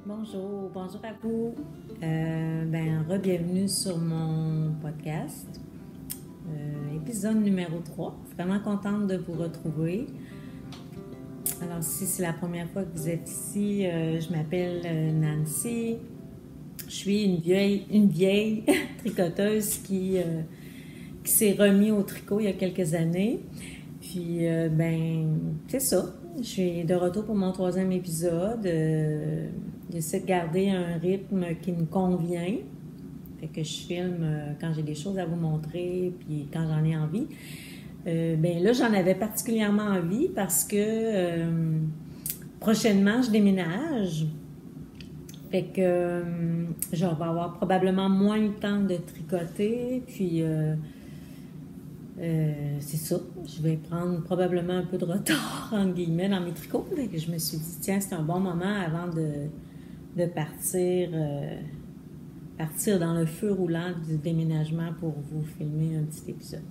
Bonjour à vous. Re-bienvenue sur mon podcast, épisode numéro 3. Vraiment contente de vous retrouver. Alors, si c'est la première fois que vous êtes ici, je m'appelle Nancy. Je suis une vieille tricoteuse qui s'est remis au tricot il y a quelques années. Puis, c'est ça. Je suis de retour pour mon 3e épisode. J'essaie de garder un rythme qui me convient. Fait que je filme quand j'ai des choses à vous montrer, puis quand j'en ai envie. Là, j'en avais particulièrement envie parce que prochainement, je déménage. Fait que je vais avoir probablement moins le temps de tricoter, puis c'est ça. Je vais prendre probablement un peu de retard, entre guillemets, dans mes tricots. Fait que je me suis dit, tiens, c'est un bon moment avant de partir dans le feu roulant du déménagement pour vous filmer un petit épisode.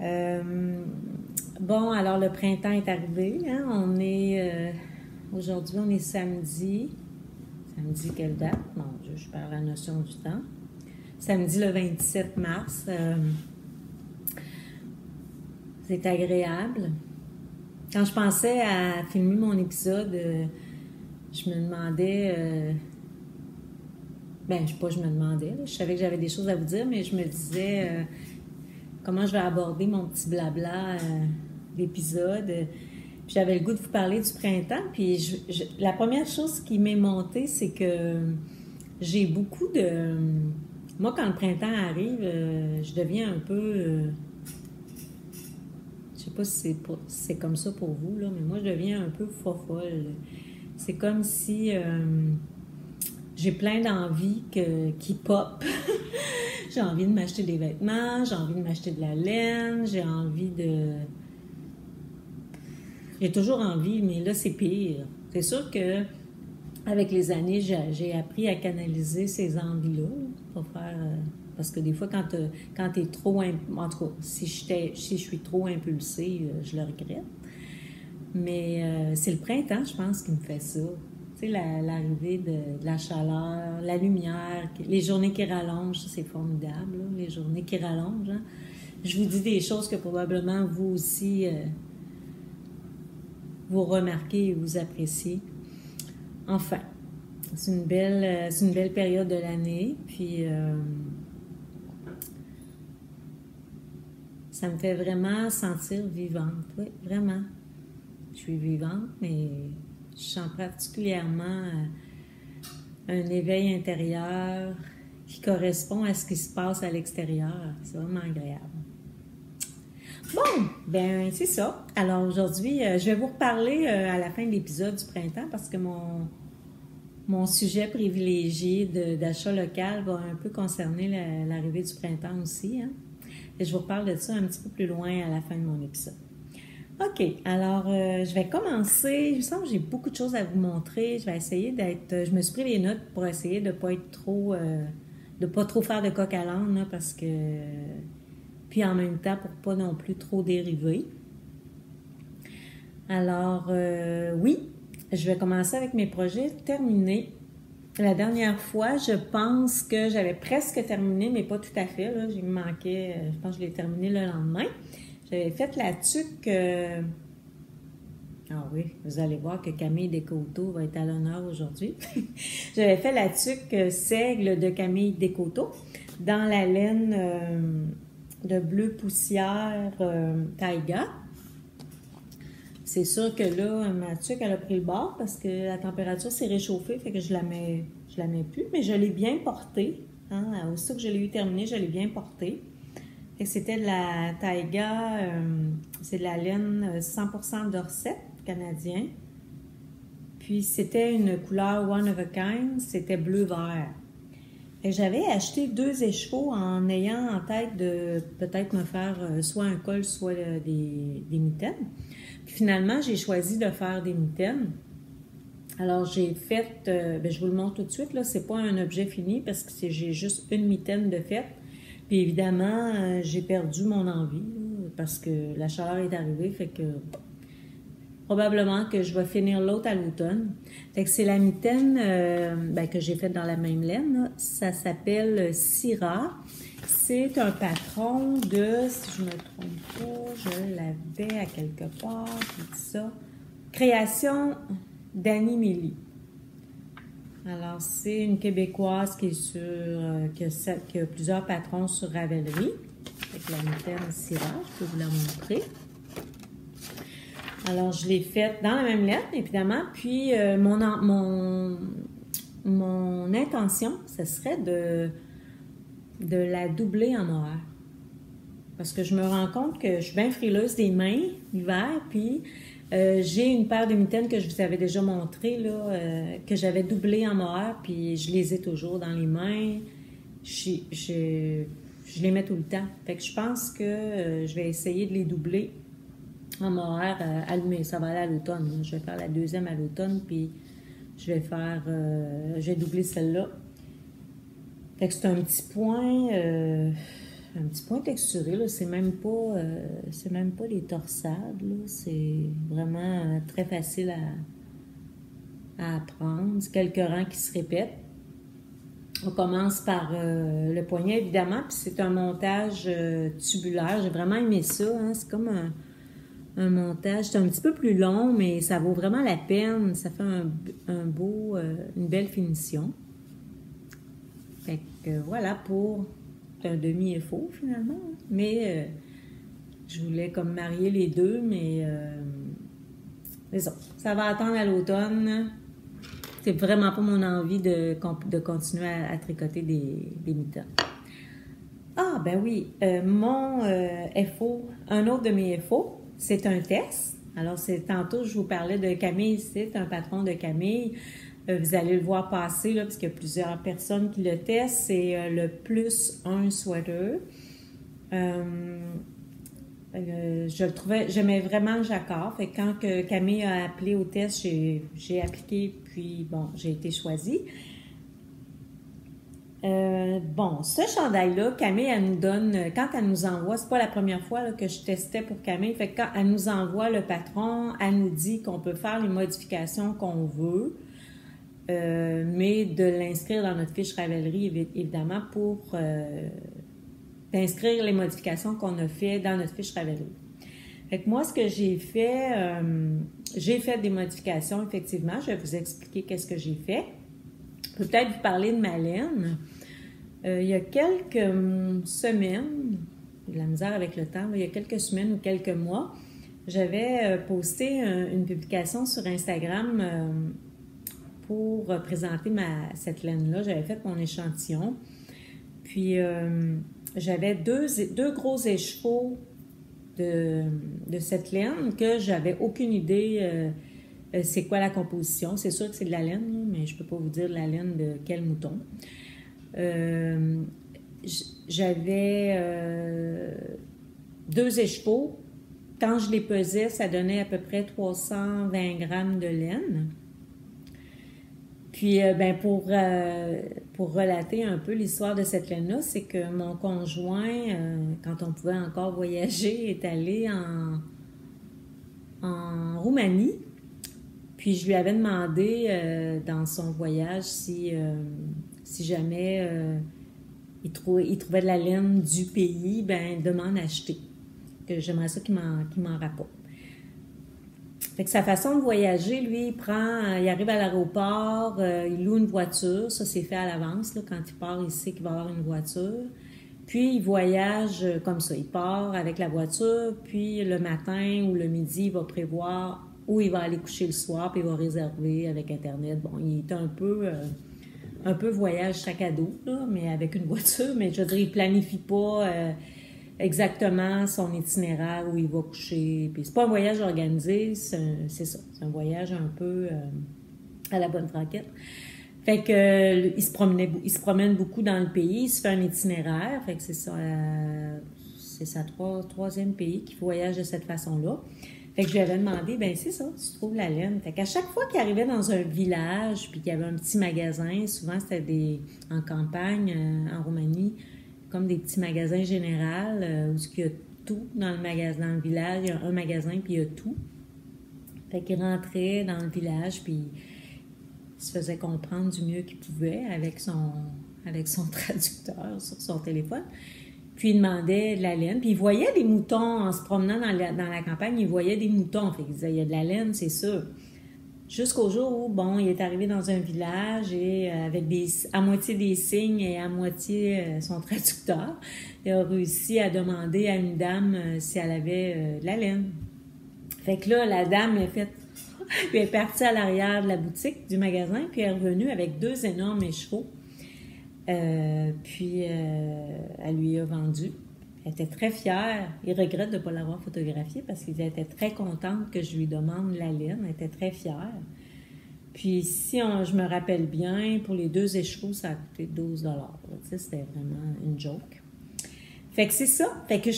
Alors le printemps est arrivé. Hein? Aujourd'hui, on est samedi. Samedi, quelle date? Mon Dieu, je perds la notion du temps. Samedi le 27 mars. C'est agréable. Quand je pensais à filmer mon épisode, je me demandais... je me demandais. Là, je savais que j'avais des choses à vous dire, mais je me disais comment je vais aborder mon petit blabla d'épisode. Puis j'avais le goût de vous parler du printemps. Puis la première chose qui m'est montée, c'est que j'ai beaucoup de... Moi, quand le printemps arrive, je deviens un peu... Je sais pas si c'est comme ça pour vous, là, mais moi, je deviens un peu fofolle. C'est comme si j'ai plein d'envies qui pop. J'ai envie de m'acheter des vêtements, j'ai envie de m'acheter de la laine, j'ai envie de... J'ai toujours envie, mais là, c'est pire. C'est sûr que avec les années, j'ai appris à canaliser ces envies-là. Pour faire... Parce que des fois, quand t'es trop... En tout cas, si je suis trop impulsée, je le regrette. Mais c'est le printemps, je pense, qui me fait ça. Tu sais, l'arrivée de la chaleur, la lumière, les journées qui rallongent, ça, c'est formidable, là, les journées qui rallongent. Hein? Je vous dis des choses que probablement vous aussi, vous remarquez et vous appréciez. Enfin, c'est une belle période de l'année, puis... ça me fait vraiment sentir vivante, oui, vraiment. Je suis vivante, mais je sens particulièrement un éveil intérieur qui correspond à ce qui se passe à l'extérieur. C'est vraiment agréable. Bon, c'est ça. Alors aujourd'hui, je vais vous reparler à la fin de l'épisode du printemps parce que mon sujet privilégié d'achat local va un peu concerner l'arrivée du printemps aussi, hein? Et je vous reparle de ça un petit peu plus loin à la fin de mon épisode. OK, alors je vais commencer. Je sens que j'ai beaucoup de choses à vous montrer. Je vais essayer d'être... Je me suis pris les notes pour essayer de ne pas trop faire de coq à l'âne, là, parce que... Puis en même temps, pour pas non plus trop dériver. Alors, oui, je vais commencer avec mes projets terminés. La dernière fois, je pense que j'avais presque terminé, mais pas tout à fait. Là. Il me manquait, je pense que je l'ai terminé le lendemain. J'avais fait la tuque... Ah oui, vous allez voir que Camille Descoteaux va être à l'honneur aujourd'hui. J'avais fait la tuque seigle de Camille Descoteaux dans la laine de bleu poussière taïga. C'est sûr que là, ma tuque, elle a pris le bord parce que la température s'est réchauffée, fait que je la mets plus, mais je l'ai bien portée. Hein? Aussitôt que je l'ai eu terminée, je l'ai bien portée. Fait que c'était de la taïga, c'est de la laine 100% d'Orset canadien. Puis c'était une couleur one of a kind, c'était bleu-vert. J'avais acheté 2 écheveaux en ayant en tête de peut-être me faire soit un col, soit des mitaines. Puis finalement, j'ai choisi de faire des mitaines. Alors, j'ai fait, je vous le montre tout de suite, là, c'est pas un objet fini parce que j'ai juste une mitaine de fait. Puis évidemment, j'ai perdu mon envie là, parce que la chaleur est arrivée, fait que probablement que je vais finir l'autre à l'automne. Fait que c'est la mitaine que j'ai faite dans la même laine. Là. Ça s'appelle Syrah. C'est un patron de, si je me trompe pas, je l'avais à quelque part, tout ça. Création d'Annie Mélie. Alors, c'est une Québécoise qui est qui a plusieurs patrons sur Ravelry. Avec la mitaine Syrah, je peux vous la montrer. Alors, je l'ai faite dans la même lettre, évidemment. Puis, mon intention, ce serait de la doubler en mohair. Parce que je me rends compte que je suis bien frileuse des mains l'hiver, puis j'ai une paire de mitaines que je vous avais déjà montré, là, que j'avais doublé en mohair, puis je les ai toujours dans les mains. Je les mets tout le temps. Fait que je pense que je vais essayer de les doubler en mohair allumé. Ça va aller à l'automne. Je vais faire la deuxième à l'automne, puis je vais doubler celle-là. Fait que c'est un petit point texturé, là. C'est même pas des torsades, là. C'est vraiment très facile à apprendre. C'est quelques rangs qui se répètent. On commence par le poignet, évidemment, puis c'est un montage tubulaire. J'ai vraiment aimé ça, hein. C'est comme un montage, c'est un petit peu plus long, mais ça vaut vraiment la peine. Ça fait une belle finition. Fait que voilà pour un demi-effort finalement. Mais je voulais comme marier les deux, mais ça va attendre à l'automne. C'est vraiment pas mon envie de continuer à tricoter des mitaines. Ah, ben oui, mon FO, un autre de mes FO, c'est un test. Alors, tantôt, je vous parlais de Camille, c'est un patron de Camille. Vous allez le voir passer, là, parce qu'il y a plusieurs personnes qui le testent. C'est le plus un sweater. J'aimais vraiment le jacquard. Fait que quand Camille a appelé au test, j'ai appliqué, puis bon, j'ai été choisie. Ce chandail-là, Camille, elle nous donne, quand elle nous envoie, c'est pas la première fois là, que je testais pour Camille, fait que quand elle nous envoie le patron, elle nous dit qu'on peut faire les modifications qu'on veut, mais de l'inscrire dans notre fiche Ravelry, évidemment, pour d'inscrire les modifications qu'on a fait dans notre fiche Ravelry. Fait que moi, ce que j'ai fait des modifications, effectivement. Je vais vous expliquer qu'est-ce que j'ai fait. Je peux peut-être vous parler de ma laine. Il y a quelques semaines, j'ai de la misère avec le temps, il y a quelques semaines ou quelques mois, j'avais posté une publication sur Instagram pour présenter cette laine-là. J'avais fait mon échantillon. Puis, j'avais deux gros écheveaux de cette laine que j'avais aucune idée c'est quoi la composition. C'est sûr que c'est de la laine, mais je peux pas vous dire de la laine de quel mouton. J'avais 2 écheveaux. Quand je les pesais, ça donnait à peu près 320 grammes de laine. Puis, pour relater un peu l'histoire de cette laine-là, c'est que mon conjoint, quand on pouvait encore voyager, est allé en Roumanie. Puis, je lui avais demandé dans son voyage si jamais il trouvait de la laine du pays, de m'en acheter. Que j'aimerais ça qu'il m'en rapporte. Fait que sa façon de voyager, lui, il arrive à l'aéroport, il loue une voiture, ça c'est fait à l'avance, là, quand il part, il sait qu'il va avoir une voiture. Puis il voyage comme ça, il part avec la voiture, puis le matin ou le midi, il va prévoir où il va aller coucher le soir, puis il va réserver avec Internet. Bon, il est un peu voyage sac à dos, là, mais avec une voiture, mais je veux dire, il planifie pas exactement son itinéraire où il va coucher. Puis c'est pas un voyage organisé, c'est ça. C'est un voyage un peu à la bonne franquette. Fait que il se promène beaucoup dans le pays, il se fait un itinéraire. Fait que c'est sa troisième pays qui voyage de cette façon-là. Fait que je lui avais demandé, c'est ça, tu trouves la laine. Fait qu'à chaque fois qu'il arrivait dans un village, puis qu'il y avait un petit magasin, souvent c'était en campagne, en Roumanie, comme des petits magasins généraux où il y a tout dans le magasin, dans le village, il y a un magasin puis il y a tout. Fait qu'il rentrait dans le village, puis il se faisait comprendre du mieux qu'il pouvait avec son traducteur sur son téléphone. Puis il demandait de la laine. Puis il voyait des moutons en se promenant dans la campagne, il voyait des moutons. Fait qu'il disait, il y a de la laine, c'est sûr. Jusqu'au jour où, bon, il est arrivé dans un village et avec à moitié des signes et à moitié son traducteur, il a réussi à demander à une dame si elle avait de la laine. Fait que là, la dame puis elle est partie à l'arrière de la boutique du magasin, puis elle est revenue avec 2 énormes écheveaux. Puis elle lui a vendu. Elle était très fière. Il regrette de ne pas l'avoir photographiée parce qu'il était très contente que je lui demande la laine. Elle était très fière. Puis si je me rappelle bien, pour les 2 écheveaux, ça a coûté 12 $. Tu sais, c'était vraiment une joke. Fait que c'est ça. Fait que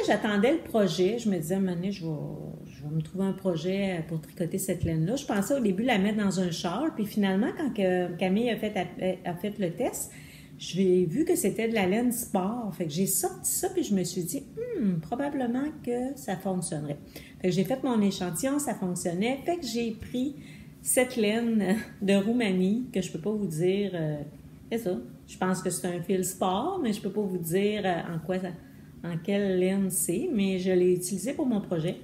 j'attendais le projet. Je me disais, à un moment donné, je vais me trouver un projet pour tricoter cette laine-là. Je pensais au début la mettre dans un châle. Puis finalement, quand Camille a fait le test, j'ai vu que c'était de la laine sport. Fait que j'ai sorti ça, puis je me suis dit, probablement que ça fonctionnerait. Fait que j'ai fait mon échantillon, ça fonctionnait. Fait que j'ai pris cette laine de Roumanie, que je peux pas vous dire, c'est ça. Je pense que c'est un fil sport, mais je peux pas vous dire en quelle laine c'est, mais je l'ai utilisé pour mon projet.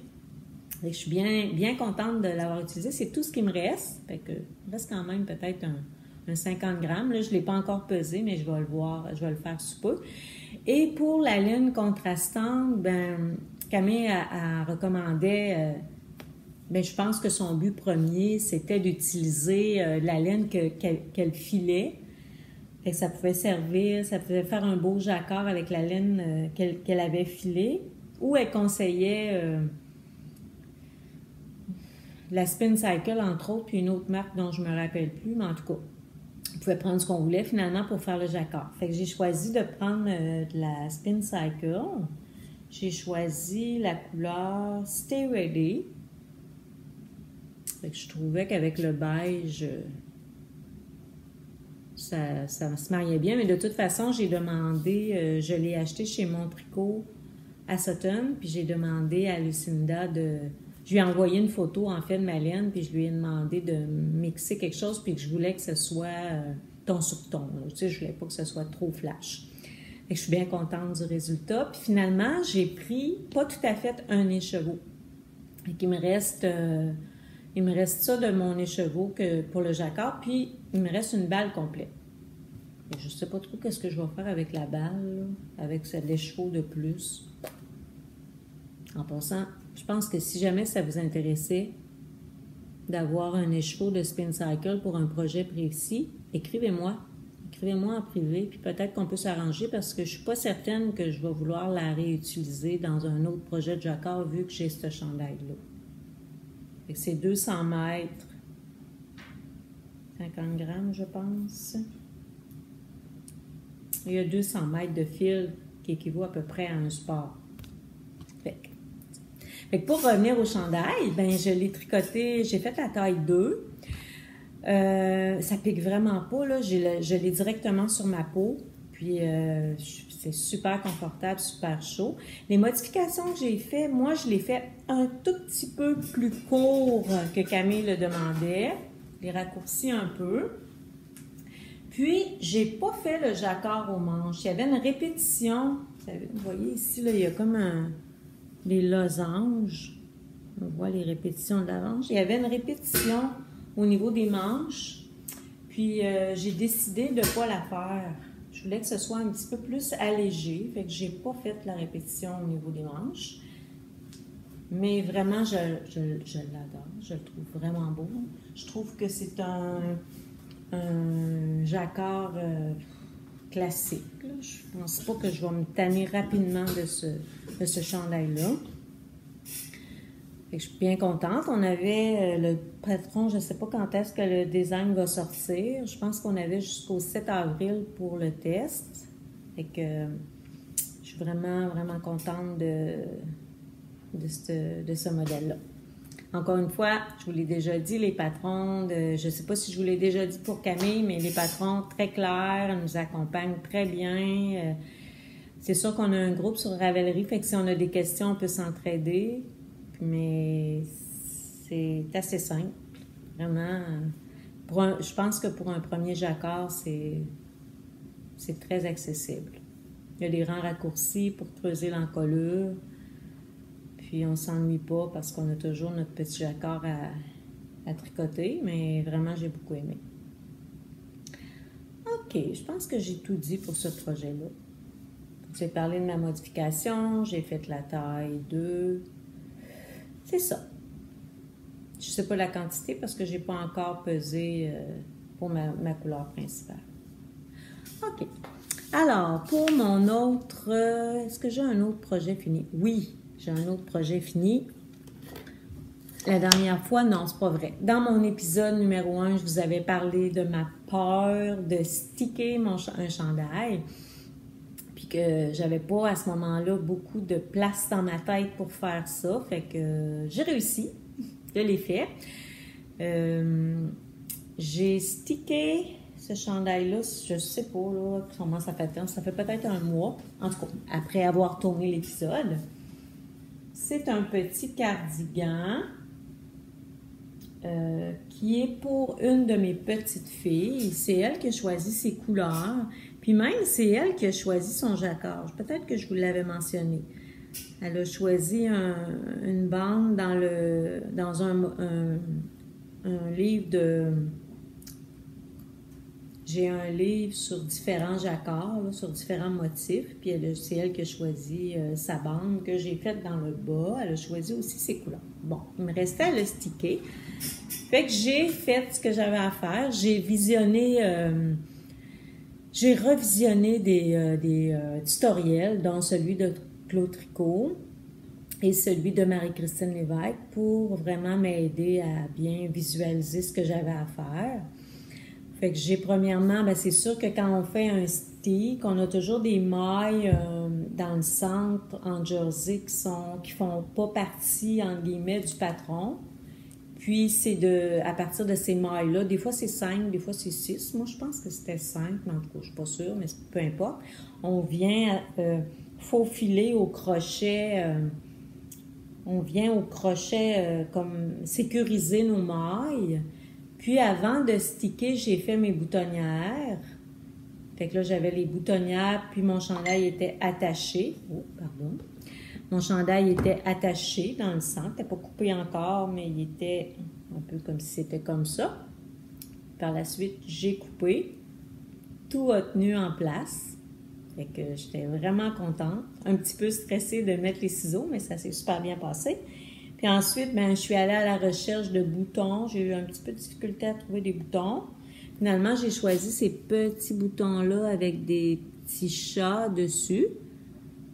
Fait que je suis bien contente de l'avoir utilisé. C'est tout ce qui me reste. Fait que il reste quand même peut-être un 50 grammes. Là, je ne l'ai pas encore pesé, mais je vais le faire sous peu. Et pour la laine contrastante, Camille recommandait, je pense que son but premier, c'était d'utiliser la laine qu'elle filait. Fait que ça pouvait servir, ça pouvait faire un beau jacquard avec la laine qu'elle avait filée. Ou elle conseillait la Spin Cycle, entre autres, puis une autre marque dont je ne me rappelle plus, mais en tout cas, on pouvait prendre ce qu'on voulait finalement pour faire le jacquard. Fait que j'ai choisi de prendre de la Spin Cycle. J'ai choisi la couleur Stay Ready. Fait que je trouvais qu'avec le beige, ça se mariait bien. Mais de toute façon, j'ai demandé, je l'ai acheté chez Mon Tricot à Sutton, puis j'ai demandé à Lucinda je lui ai envoyé une photo, en fait, de ma laine, puis je lui ai demandé de mixer quelque chose, puis que je voulais que ce soit ton sur ton. Tu sais, je voulais pas que ce soit trop flash. Fait que je suis bien contente du résultat. Puis finalement, j'ai pris pas tout à fait un écheveau. Fait qu'il me reste ça de mon écheveau pour le jacquard, puis il me reste une balle complète. Et je sais pas trop qu'est-ce que je vais faire avec la balle, là, avec l'écheveau de plus. En passant, je pense que si jamais ça vous intéressait d'avoir un écheveau de Spin Cycle pour un projet précis, écrivez-moi. Écrivez-moi en privé, puis peut-être qu'on peut s'arranger parce que je suis pas certaine que je vais vouloir la réutiliser dans un autre projet de jacquard vu que j'ai ce chandail-là. Fait que c'est 200 mètres, 50 grammes, je pense. Il y a 200 mètres de fil qui équivaut à peu près à un sport. Fait que pour revenir au chandail, je l'ai tricoté, j'ai fait la taille 2. Ça pique vraiment pas, là. Je l'ai directement sur ma peau. Puis c'est super confortable, super chaud. Les modifications que j'ai faites, moi, je l'ai fait un tout petit peu plus court que Camille le demandait. Je l'ai raccourci un peu. Puis, j'ai pas fait le jacquard aux manches. Il y avait une répétition. Vous voyez ici, là, il y a comme des losanges. On voit les répétitions de la manche. Il y avait une répétition au niveau des manches. Puis, j'ai décidé de ne pas la faire. Je voulais que ce soit un petit peu plus allégé. Fait que j'ai pas fait la répétition au niveau des manches. Mais vraiment, je l'adore. Je le trouve vraiment beau. Je trouve que c'est un jacquard classique. Là. Je pense pas que je vais me tanner rapidement de ce chandail-là. Je suis bien contente. On avait le patron, je ne sais pas quand est-ce que le design va sortir. Je pense qu'on avait jusqu'au 7 avril pour le test. Fait que je suis vraiment, vraiment contente de ce modèle-là. Encore une fois, je vous l'ai déjà dit, les patrons, je ne sais pas si je vous l'ai déjà dit pour Camille, mais les patrons très clairs, nous accompagnent très bien. C'est sûr qu'on a un groupe sur Ravelry, fait que si on a des questions, on peut s'entraider. Mais C'est assez simple. Vraiment, je pense que pour un premier jacquard, c'est très accessible. Il y a des rangs raccourcis pour creuser l'encolure. Puis on ne s'ennuie pas parce qu'on a toujours notre petit jacquard à tricoter, mais vraiment, j'ai beaucoup aimé. OK, je pense que j'ai tout dit pour ce projet-là. J'ai parlé de ma modification, j'ai fait la taille 2. C'est ça. Je ne sais pas la quantité parce que je n'ai pas encore pesé pour ma couleur principale. OK. Alors, pour mon autre... est-ce que j'ai un autre projet fini? Oui, j'ai un autre projet fini. La dernière fois, non, c'est pas vrai. Dans mon épisode numéro 1, je vous avais parlé de ma peur de sticker un chandail. Puis que j'avais pas à ce moment-là beaucoup de place dans ma tête pour faire ça. Fait que j'ai réussi. Je l'ai fait. J'ai stické ce chandail-là, je sais pas là, comment ça fait. Ça fait peut-être un mois, en tout cas, après avoir tourné l'épisode. C'est un petit cardigan qui est pour une de mes petites filles. C'est elle qui a choisi ses couleurs. Puis même, c'est elle qui a choisi son jacquard. Peut-être que je vous l'avais mentionné. Elle a choisi une bande dans un livre de... J'ai un livre sur différents jacquards, là, sur différents motifs. Puis c'est elle qui a choisi sa bande que j'ai faite dans le bas. Elle a choisi aussi ses couleurs. Bon, il me restait à le sticker. Fait que j'ai fait ce que j'avais à faire. J'ai revisionné des tutoriels, dont celui de Claude Tricot et celui de Marie-Christine Lévesque pour vraiment m'aider à bien visualiser ce que j'avais à faire. Fait que j'ai premièrement, c'est sûr que quand on fait un stick, on a toujours des mailles dans le centre en jersey qui font pas partie, entre guillemets, du patron. Puis, c'est à partir de ces mailles-là, des fois c'est 5, des fois c'est 6. Moi, je pense que c'était 5, mais en tout cas, je suis pas sûre, mais peu importe. On vient faufiler au crochet, comme sécuriser nos mailles. Puis, avant de sticker, j'ai fait mes boutonnières. Fait que là, j'avais les boutonnières, puis mon chandail était attaché. Oh, pardon. Mon chandail était attaché dans le centre. Il n'était pas coupé encore, mais il était un peu comme si c'était comme ça. Par la suite, j'ai coupé. Tout a tenu en place. Fait que j'étais vraiment contente. Un petit peu stressée de mettre les ciseaux, mais ça s'est super bien passé. Puis ensuite, je suis allée à la recherche de boutons. J'ai eu un petit peu de difficulté à trouver des boutons. Finalement, j'ai choisi ces petits boutons-là avec des petits chats dessus.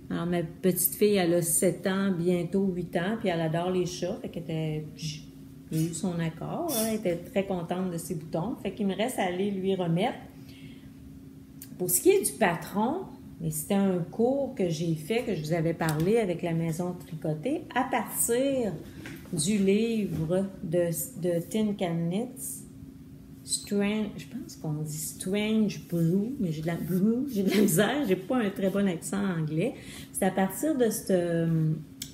Alors, ma petite fille, elle a 7 ans, bientôt 8 ans, puis elle adore les chats. Fait j'ai eu son accord. Elle était très contente de ces boutons. Fait qu'il me reste à aller lui remettre. Pour ce qui est du patron, mais c'était un cours que j'ai fait, que je vous avais parlé avec la maison tricotée, à partir du livre de Tin Can Knits, Strange, je pense qu'on dit Strange Brew, mais j'ai de la misère, j'ai pas un très bon accent anglais. C'est à partir de ce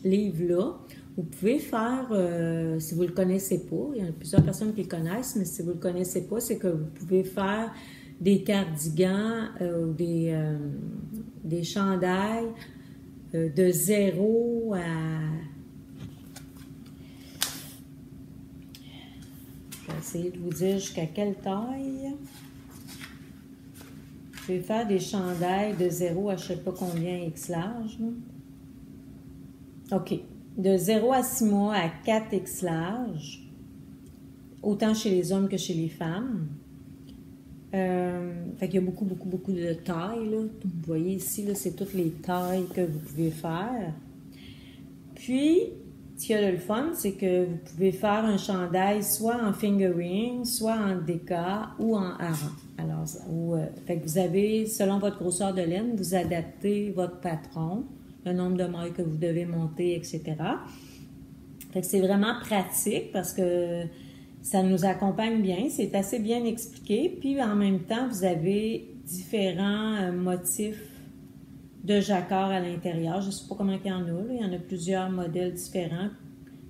livre-là, vous pouvez faire, si vous le connaissez pas, il y a plusieurs personnes qui le connaissent, mais si vous le connaissez pas, c'est que vous pouvez faire des cardigans ou des chandails de 0 à... Je vais essayer de vous dire jusqu'à quelle taille. Je vais faire des chandails de 0 à je ne sais pas combien X large. Là. OK. De 0 à 6 mois à 4 X large. Autant chez les hommes que chez les femmes. Fait qu'il y a beaucoup de tailles. Là. Vous voyez ici, là, c'est toutes les tailles que vous pouvez faire. Puis, ce qu'il y a de le fun, c'est que vous pouvez faire un chandail soit en fingering, soit en déca ou en hareng. Alors, fait que vous avez, selon votre grosseur de laine, vous adaptez votre patron, le nombre de mailles que vous devez monter, etc. Fait que c'est vraiment pratique parce que ça nous accompagne bien, c'est assez bien expliqué. Puis en même temps, vous avez différents motifs de jacquard à l'intérieur. Je ne sais pas comment il y en a. Là. Il y en a plusieurs modèles différents.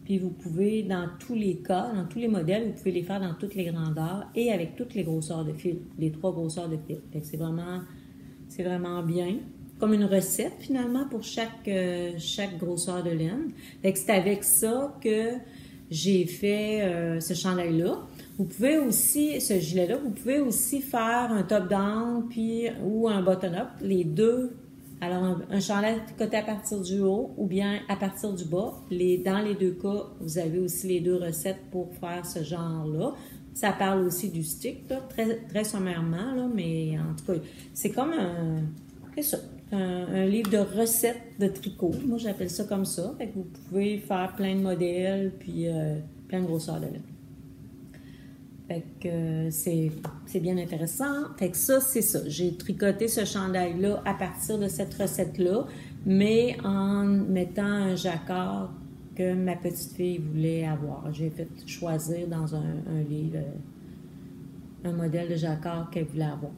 Puis vous pouvez, dans tous les cas, dans tous les modèles, vous pouvez les faire dans toutes les grandeurs et avec toutes les grosseurs de fil, les 3 grosseurs de fil. Fait que c'est vraiment bien. Comme une recette, finalement, pour chaque grosseur de laine. Fait que c'est avec ça que j'ai fait ce chandail-là. Vous pouvez aussi, ce gilet-là, vous pouvez aussi faire un top-down ou un button-up, les deux. Alors, un chandail tricoté à partir du haut ou bien à partir du bas. Dans les deux cas, vous avez aussi les deux recettes pour faire ce genre-là. Ça parle aussi du stick, là, très, très sommairement, là, mais en tout cas, c'est comme un livre de recettes de tricot. Moi, j'appelle ça comme ça. Fait que vous pouvez faire plein de modèles puis plein de grosseurs de laine. Fait que c'est bien intéressant. Fait que ça, c'est ça. J'ai tricoté ce chandail-là à partir de cette recette-là, mais en mettant un jacquard que ma petite fille voulait avoir. J'ai fait choisir dans un livre un modèle de jacquard qu'elle voulait avoir.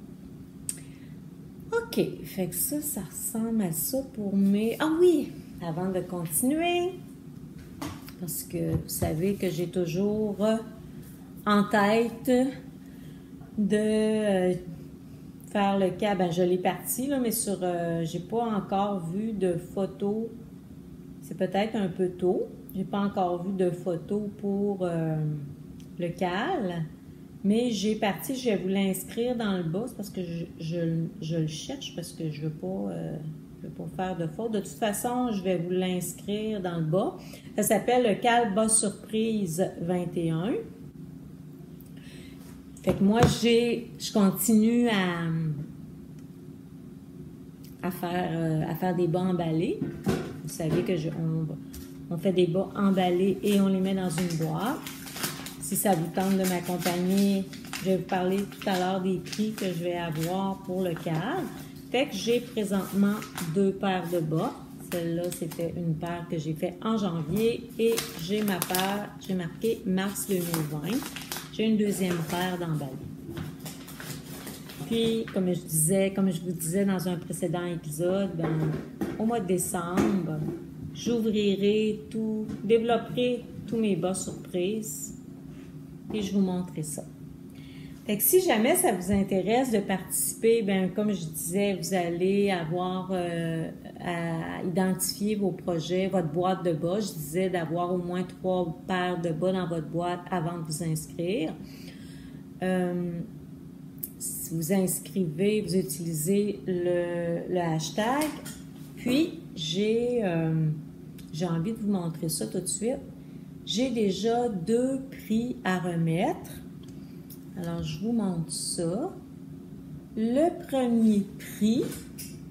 OK. Fait que ça ressemble à ça pour mes... Ah oui! Avant de continuer, parce que vous savez que j'ai toujours en tête de faire le cas. Ben, je l'ai parti, là, mais j'ai pas encore vu de photos. C'est peut-être un peu tôt. J'ai pas encore vu de photos pour le cal. Mais j'ai parti, je vais vous l'inscrire dans le bas. C'est parce que je le cherche parce que je veux pas faire de faute. De toute façon, je vais vous l'inscrire dans le bas. Ça s'appelle le cal bas surprise 21. Fait que moi, je continue à faire des bas emballés. Vous savez que on fait des bas emballés et on les met dans une boîte. Si ça vous tente de m'accompagner, je vais vous parler tout à l'heure des prix que je vais avoir pour le cal. Fait que j'ai présentement 2 paires de bas. Celle-là, c'était une paire que j'ai fait en janvier et j'ai ma paire, j'ai marqué mars 2020. J'ai une deuxième paire d'emballés. Puis, comme je vous disais dans un précédent épisode, au mois de décembre, développerai tous mes bas surprises et je vous montrerai ça. Fait que si jamais ça vous intéresse de participer, comme je disais, vous allez avoir à identifier vos projets, votre boîte de bas. Je disais d'avoir au moins 3 paires de bas dans votre boîte avant de vous inscrire. Si vous inscrivez, vous utilisez le hashtag. Puis, j'ai envie de vous montrer ça tout de suite. J'ai déjà 2 prix à remettre. Alors, je vous montre ça. Le premier prix,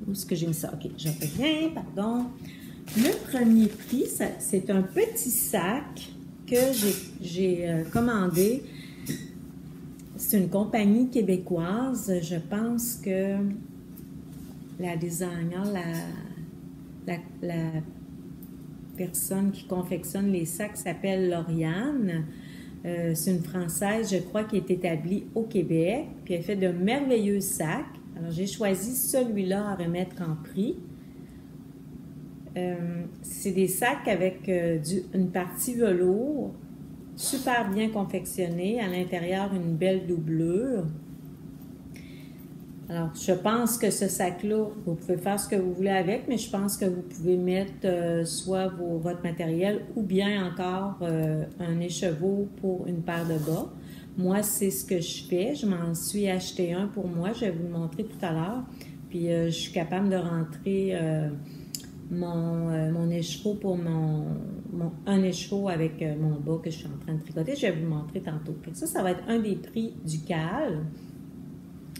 où est-ce que j'ai mis ça? OK, je reviens, pardon. Le premier prix, c'est un petit sac que j'ai commandé. C'est une compagnie québécoise. Je pense que la designer, la personne qui confectionne les sacs s'appelle Lauriane. C'est une Française, je crois, qui est établie au Québec. Puis elle fait de merveilleux sacs. Alors, j'ai choisi celui-là à remettre en prix. C'est des sacs avec une partie velours, super bien confectionné. À l'intérieur, une belle doublure. Alors, je pense que ce sac-là, vous pouvez faire ce que vous voulez avec, mais je pense que vous pouvez mettre soit votre matériel ou bien encore un écheveau pour une paire de bas. Moi, c'est ce que je fais. Je m'en suis acheté un pour moi. Je vais vous le montrer tout à l'heure. Puis, je suis capable de rentrer mon écheveau pour un écheveau avec mon bas que je suis en train de tricoter. Je vais vous le montrer tantôt. Ça va être un des prix du CAL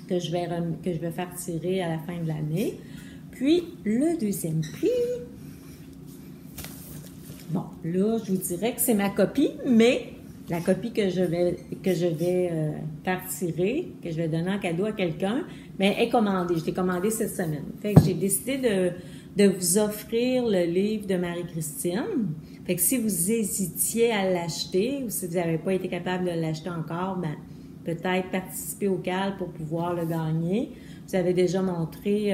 que je vais faire tirer à la fin de l'année. Puis, le deuxième prix, bon, là, je vous dirais que c'est ma copie, mais la copie que je vais faire tirer, que je vais donner en cadeau à quelqu'un, mais est commandée. Je l'ai commandée cette semaine. Fait que j'ai décidé de vous offrir le livre de Marie-Christine. Fait que si vous hésitiez à l'acheter ou si vous n'avez pas été capable de l'acheter encore, peut-être participer au CAL pour pouvoir le gagner. Vous avez déjà montré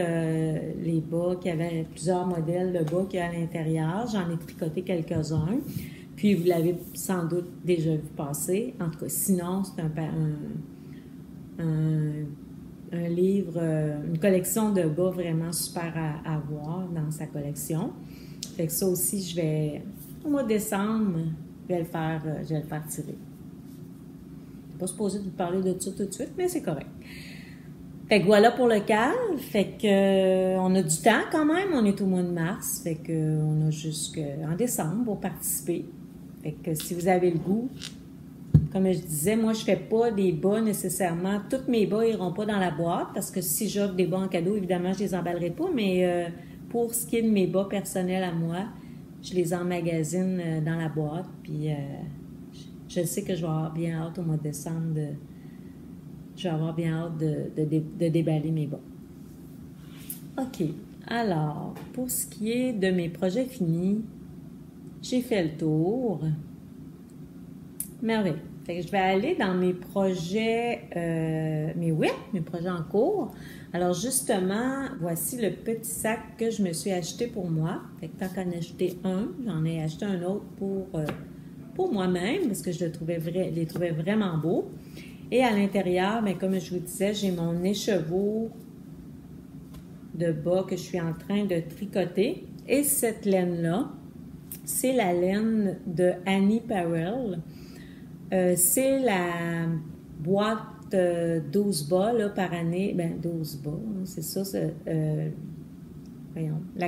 les bas, qu'il y avait plusieurs modèles de bas qu'il y a à l'intérieur. J'en ai tricoté quelques-uns. Puis vous l'avez sans doute déjà vu passer. En tout cas, sinon, c'est un livre, une collection de bas vraiment super à avoir dans sa collection. Fait que ça aussi, au mois de décembre, je vais le faire tirer. Je suis pas supposée de vous parler de ça tout de suite, mais c'est correct. Fait que voilà pour le cal. Fait que on a du temps quand même. On est au mois de mars. Fait que on a jusqu'en décembre pour participer. Fait que si vous avez le goût, comme je disais, moi je fais pas des bas nécessairement. Tous mes bas iront pas dans la boîte parce que si j'offre des bas en cadeau, évidemment je les emballerai pas. Mais pour ce qui est de mes bas personnels à moi, je les emmagasine dans la boîte. Puis je sais que je vais avoir bien hâte au mois de décembre je vais avoir bien hâte de déballer mes bas. OK. Alors, pour ce qui est de mes projets finis, j'ai fait le tour. Merveille. Fait que je vais aller dans mes projets, mes projets en cours. Alors, justement, voici le petit sac que je me suis acheté pour moi. Fait que tant qu'en acheter un, j'en ai acheté un autre pour moi-même parce que je les trouvais vraiment beaux. Et à l'intérieur, bien, comme je vous disais, j'ai mon écheveau de bas que je suis en train de tricoter. Et cette laine-là, c'est la laine de Annie Parrell. C'est la boîte 12 bas là, par année. Ben 12 bas, hein, c'est ça. Voyons. C'est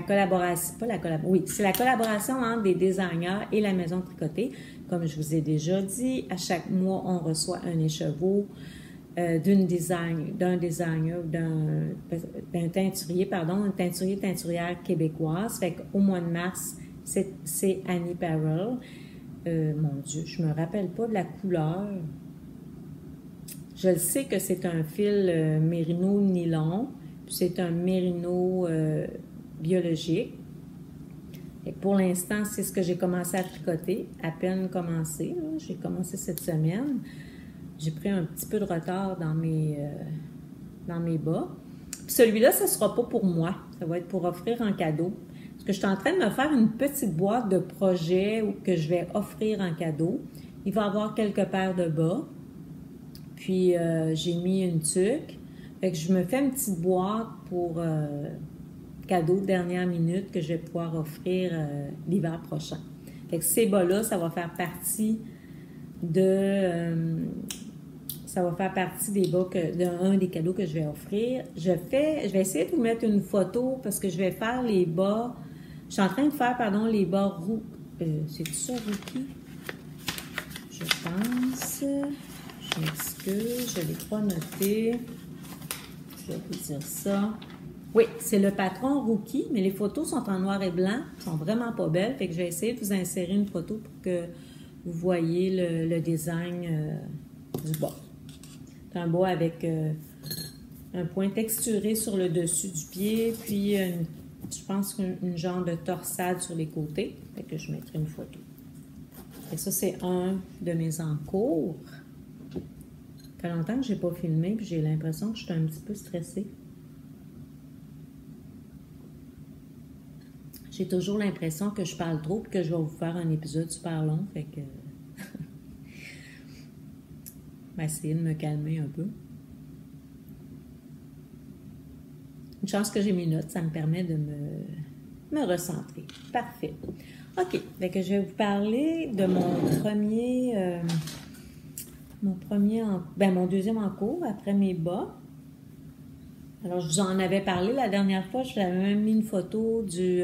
la collaboration entre des designers et la maison tricotée. Comme je vous ai déjà dit, à chaque mois, on reçoit un écheveau d'un designer, d'un teinturier, une teinturière québécoise. Fait qu'au mois de mars, c'est Annie Parrell. Mon Dieu, je me rappelle pas de la couleur. Je sais que c'est un fil mérino nylon, puis c'est un mérino biologique. Et pour l'instant, c'est ce que j'ai commencé à tricoter, à peine commencé. J'ai commencé cette semaine. J'ai pris un petit peu de retard dans mes bas. Puis celui-là, ça ne sera pas pour moi. Ça va être pour offrir en cadeau. Parce que je suis en train de me faire une petite boîte de projets que je vais offrir en cadeau. Il va y avoir quelques paires de bas. Puis, j'ai mis une tuque. Fait que je me fais une petite boîte pour cadeau de dernière minute que je vais pouvoir offrir l'hiver prochain. Fait que ces bas-là, ça va faire partie des bas d'un des cadeaux que je vais offrir. Je vais essayer de vous mettre une photo parce que je vais faire les bas. Je suis en train de faire, les bas roux. C'est ça, Rookie? Je pense. Je m'excuse, je ne l'ai pas noté. Je vais vous dire ça. Oui, c'est le patron Rookie, mais les photos sont en noir et blanc. Elles sont vraiment pas belles. Fait que je vais essayer de vous insérer une photo pour que vous voyez le design du bas. C'est un bas avec un point texturé sur le dessus du pied, puis je pense une genre de torsade sur les côtés. Fait que je mettrai une photo. Et ça, c'est un de mes encours. Ça fait longtemps que je n'ai pas filmé, puis j'ai l'impression que je suis un petit peu stressée. J'ai toujours l'impression que je parle trop et que je vais vous faire un épisode super long. Fait que je vais essayer de me calmer un peu. Une chance que j'ai mes notes, ça me permet de me recentrer. Parfait. OK. Fait que je vais vous parler de mon deuxième en cours après mes bas. Alors, je vous en avais parlé la dernière fois. Je vous avais même mis une photo du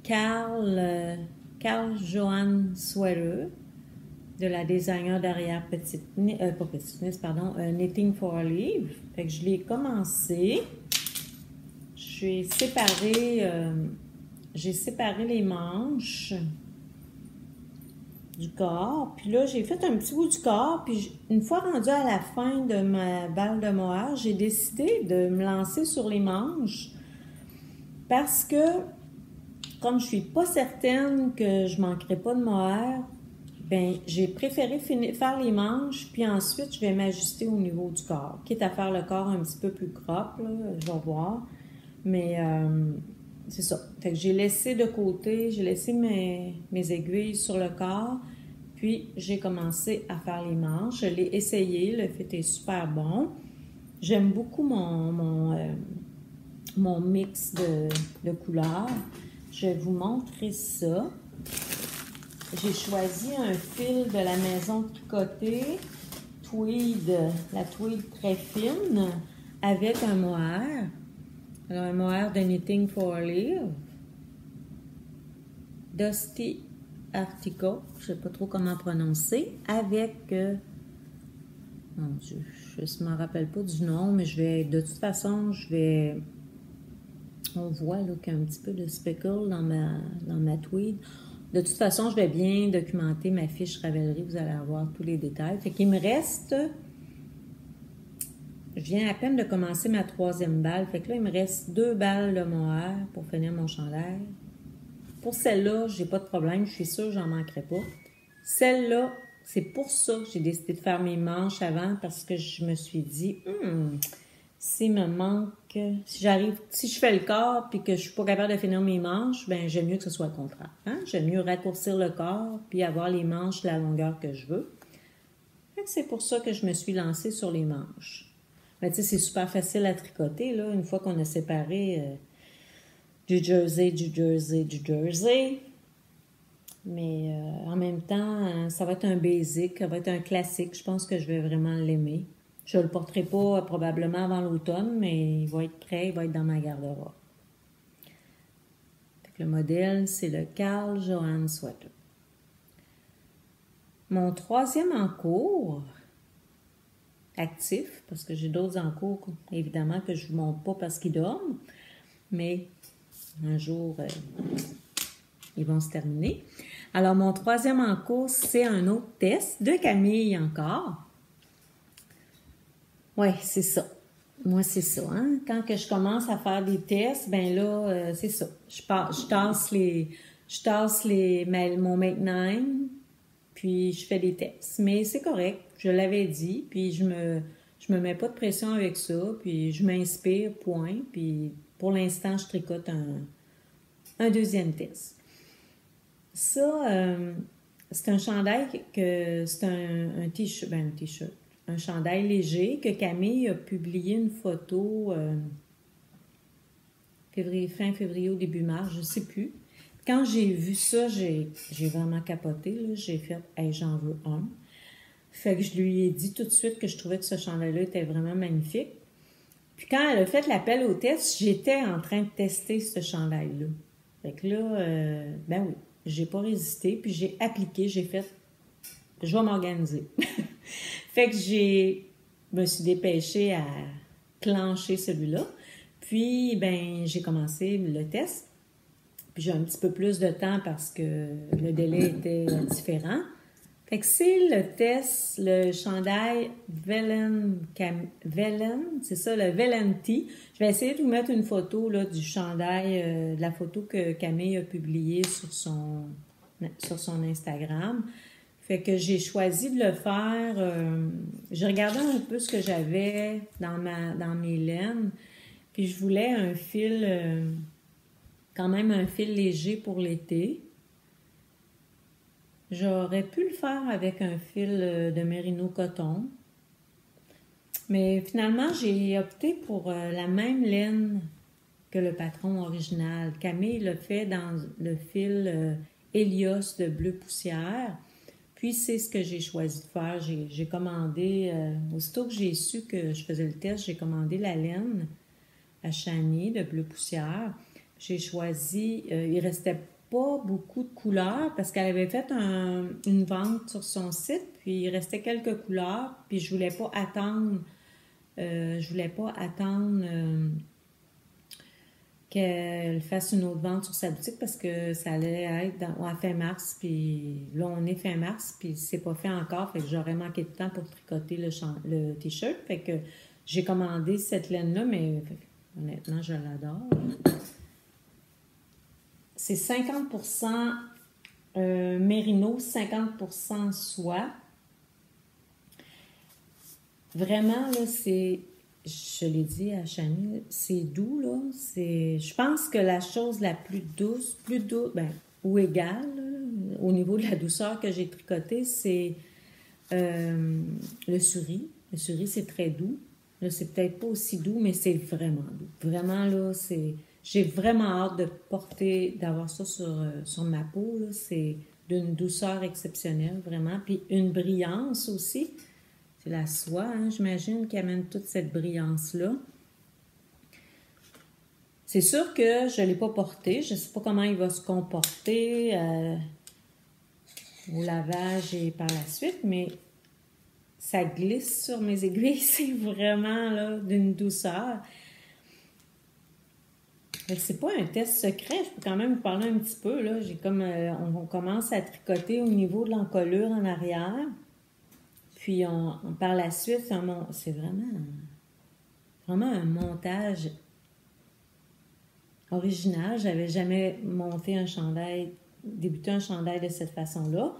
Carl Johan Sweater, de la designer derrière Knitting for Olive. Fait que je l'ai commencé. J'ai séparé les manches du corps. Puis là, j'ai fait un petit bout du corps. Puis une fois rendue à la fin de ma balle de mohair, j'ai décidé de me lancer sur les manches parce que, comme je suis pas certaine que je manquerai pas de mohair, ben j'ai préféré faire les manches, puis ensuite, je vais m'ajuster au niveau du corps. Quitte à faire le corps un petit peu plus crop, là, je vais voir. Mais c'est ça. Fait que j'ai laissé de côté, j'ai laissé mes aiguilles sur le corps, puis j'ai commencé à faire les manches. Je l'ai essayé, le fit est super bon. J'aime beaucoup mon mix de couleurs. Je vais vous montrer ça. J'ai choisi un fil de la maison de tricoter, tweed, la tweed très fine, avec un mohair. Alors, un mohair de Knitting for Live. Dusty Article, je ne sais pas trop comment prononcer, avec... mon Dieu, je ne me rappelle pas du nom, mais de toute façon, on voit qu'il y a un petit peu de speckle dans ma tweed. De toute façon, je vais bien documenter ma fiche Ravelry, vous allez avoir tous les détails. Fait qu'il me reste... Je viens à peine de commencer ma 3e balle. Fait que là, il me reste 2 balles de mohair pour finir mon chandail. Pour celle-là, j'ai pas de problème. Je suis sûre que j'en manquerai pas. Celle-là, c'est pour ça que j'ai décidé de faire mes manches avant, parce que je me suis dit, s'il me manque, si je fais le corps puis que je suis pas capable de finir mes manches, ben j'aime mieux que ce soit le contraire. Hein? J'aime mieux raccourcir le corps puis avoir les manches de la longueur que je veux. Fait que c'est pour ça que je me suis lancée sur les manches. Mais tu sais, c'est super facile à tricoter, là, une fois qu'on a séparé du jersey. Mais en même temps, ça va être un basic, ça va être un classique. Je pense que je vais vraiment l'aimer. Je ne le porterai pas probablement avant l'automne, mais il va être prêt, il va être dans ma garde-robe. Le modèle, c'est le Carl Johan Sweater. Mon 3e en cours, actif, parce que j'ai d'autres en cours, évidemment, que je ne vous montre pas parce qu'ils dorment, mais un jour, ils vont se terminer. Alors, mon 3e en cours, c'est un autre test de Camille encore. Oui, c'est ça. Moi, c'est ça. Hein? Quand que je commence à faire des tests, ben là, c'est ça. Je tasse mon Make 9, puis je fais des tests. Mais c'est correct, je l'avais dit, puis je me mets pas de pression avec ça, puis je m'inspire, point. Puis pour l'instant, je tricote un 2e test. Ça, c'est un chandail c'est un t-shirt, un chandail léger que Camille a publié une photo fin février au début mars, je ne sais plus. Quand j'ai vu ça, j'ai vraiment capoté. Là. J'ai fait « Hey, j'en veux un ». Fait que je lui ai dit tout de suite que je trouvais que ce chandail-là était vraiment magnifique. Puis quand elle a fait l'appel au test, j'étais en train de tester ce chandail-là. Fait que là, ben oui, j'ai pas résisté, puis j'ai appliqué, j'ai fait « Je vais m'organiser ». Fait que je me suis dépêchée à clencher celui-là. Puis, ben, j'ai commencé le test. Puis j'ai un petit peu plus de temps parce que le délai était différent. Fait que c'est le test, le chandail Velen, c'est ça, le Velenti. Je vais essayer de vous mettre une photo là, du chandail, de la photo que Camille a publiée sur son Instagram. Fait que j'ai choisi de le faire. J'ai regardé un peu ce que j'avais dans mes laines. Puis je voulais un fil, quand même un fil léger pour l'été. J'aurais pu le faire avec un fil de mérino coton. Mais finalement, j'ai opté pour la même laine que le patron original. Camille le fait dans le fil Helios de bleu poussière. Puis, c'est ce que j'ai choisi de faire. J'ai commandé, aussitôt que j'ai su que je faisais le test, j'ai commandé la laine à Chani de bleu poussière. J'ai choisi, il restait pas beaucoup de couleurs parce qu'elle avait fait une vente sur son site, puis il restait quelques couleurs, puis je voulais pas attendre qu'elle fasse une autre vente sur sa boutique parce que ça allait être à fin mars, puis là, on est fin mars, puis c'est pas fait encore, fait que j'aurais manqué de temps pour tricoter le t-shirt, fait que j'ai commandé cette laine-là, mais honnêtement, je l'adore. C'est 50% mérino, 50% soie. Vraiment, là, je l'ai dit à Chani, c'est doux, là. Je pense que la chose la plus douce, ben, ou égale, là, au niveau de la douceur que j'ai tricoté, c'est le suri. Le suri, c'est très doux. Là, c'est peut-être pas aussi doux, mais c'est vraiment doux. Vraiment, là, j'ai vraiment hâte de porter, d'avoir ça sur ma peau, là. C'est d'une douceur exceptionnelle, vraiment. Puis une brillance aussi. C'est la soie, hein, j'imagine, qui amène toute cette brillance-là. C'est sûr que je ne l'ai pas porté. Je ne sais pas comment il va se comporter au lavage et par la suite, mais ça glisse sur mes aiguilles. C'est vraiment là, d'une douceur. C'est pas un test secret. Je peux quand même vous parler un petit peu. Là. J'ai comme, on commence à tricoter au niveau de l'encolure en arrière. Puis par la suite, c'est vraiment un montage original. J'avais jamais débuté un chandail de cette façon-là.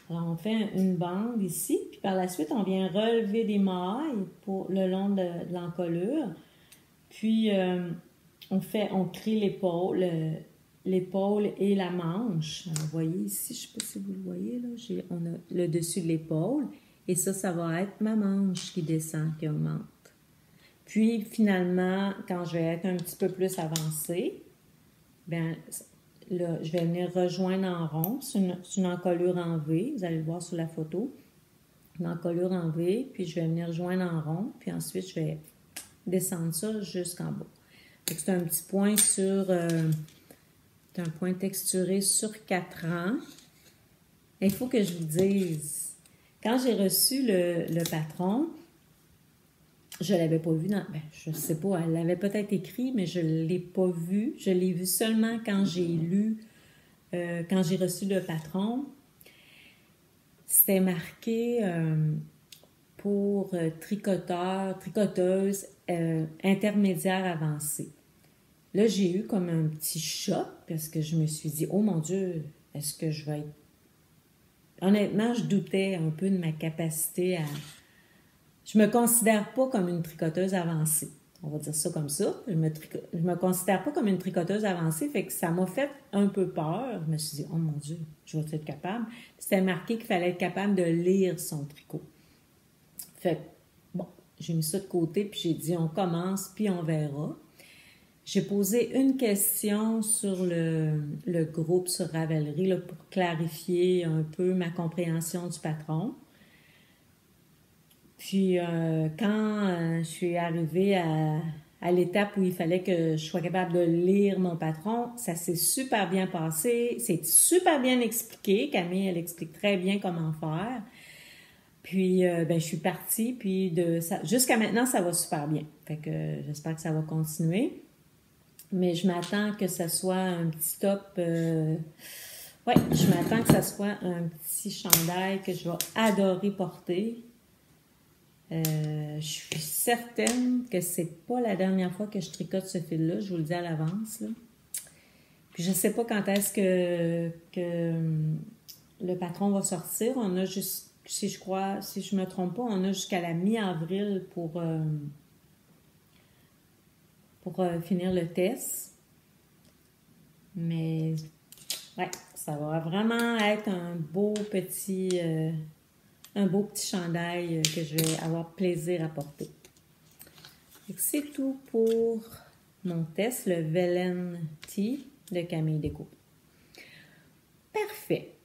Alors, on fait une bande ici, puis par la suite, on vient relever des mailles le long de l'encolure. Puis, on crée l'épaule et la manche. Alors, vous voyez ici, je ne sais pas si vous le voyez, là, on a le dessus de l'épaule. Et ça va être ma manche qui descend, qui augmente. Puis, finalement, quand je vais être un petit peu plus avancée, bien, là, je vais venir rejoindre en rond. C'est une encolure en V. Vous allez le voir sur la photo. Une encolure en V. Puis, je vais venir joindre en rond. Puis ensuite, je vais descendre ça jusqu'en bas. C'est un petit point c'est un point texturé sur 4 ans. Et il faut que je vous dise... Quand j'ai reçu le patron, je ne l'avais pas vu je ne sais pas, elle l'avait peut-être écrit, mais je ne l'ai pas vu. Je l'ai vu seulement quand j'ai quand j'ai reçu le patron. C'était marqué pour tricoteuse intermédiaire avancée. Là, j'ai eu comme un petit choc parce que je me suis dit, oh mon Dieu, est-ce que je vais être... Honnêtement, je doutais un peu de ma capacité à... Je me considère pas comme une tricoteuse avancée. On va dire ça comme ça. Je me considère pas comme une tricoteuse avancée, fait que ça m'a fait un peu peur. Je me suis dit, oh mon Dieu, je vais être capable. C'était marqué qu'il fallait être capable de lire son tricot. Fait que, bon, j'ai mis ça de côté, puis j'ai dit, on commence, puis on verra. J'ai posé une question sur le groupe sur Ravelry là, pour clarifier un peu ma compréhension du patron. Puis quand je suis arrivée à l'étape où il fallait que je sois capable de lire mon patron, ça s'est super bien passé, c'est super bien expliqué. Camille, elle explique très bien comment faire. Puis je suis partie, puis jusqu'à maintenant, ça va super bien. Fait que j'espère que ça va continuer. Mais je m'attends que ça soit un petit top... Oui, je m'attends que ça soit un petit chandail que je vais adorer porter. Je suis certaine que c'est pas la dernière fois que je tricote ce fil-là, je vous le dis à l'avance. Là. Puis je sais pas quand est-ce que le patron va sortir. On a juste, si je me trompe pas, on a jusqu'à la mi-avril pour finir le test. Mais, ouais, ça va vraiment être un beau petit chandail que je vais avoir plaisir à porter. C'est tout pour mon test, le Velen Tea de Camille Déco. Parfait.